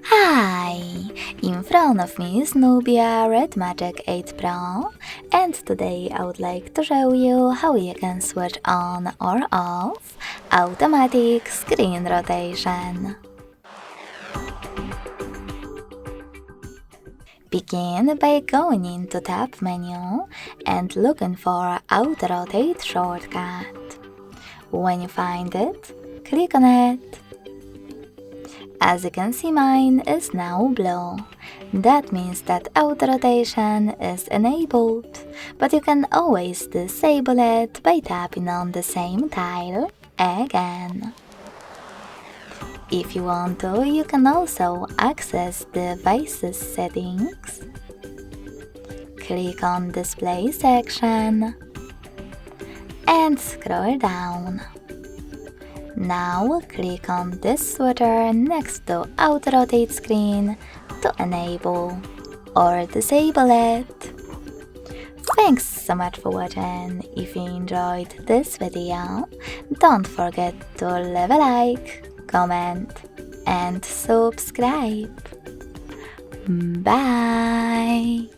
Hi! In front of me is NUBIA Red Magic 8 Pro, and today I would like to show you how you can switch on or off automatic screen rotation. Begin by going into Tab menu and looking for Auto Rotate shortcut. When you find it, click on it. As you can see, mine is now blue. That means that auto rotation is enabled, but you can always disable it by tapping on the same tile again. If you want to, you can also access devices settings. Click on display section and scroll down. Now click on this switcher next to Auto Rotate Screen to enable or disable it. Thanks so much for watching. If you enjoyed this video, don't forget to leave a like, comment and subscribe. Bye!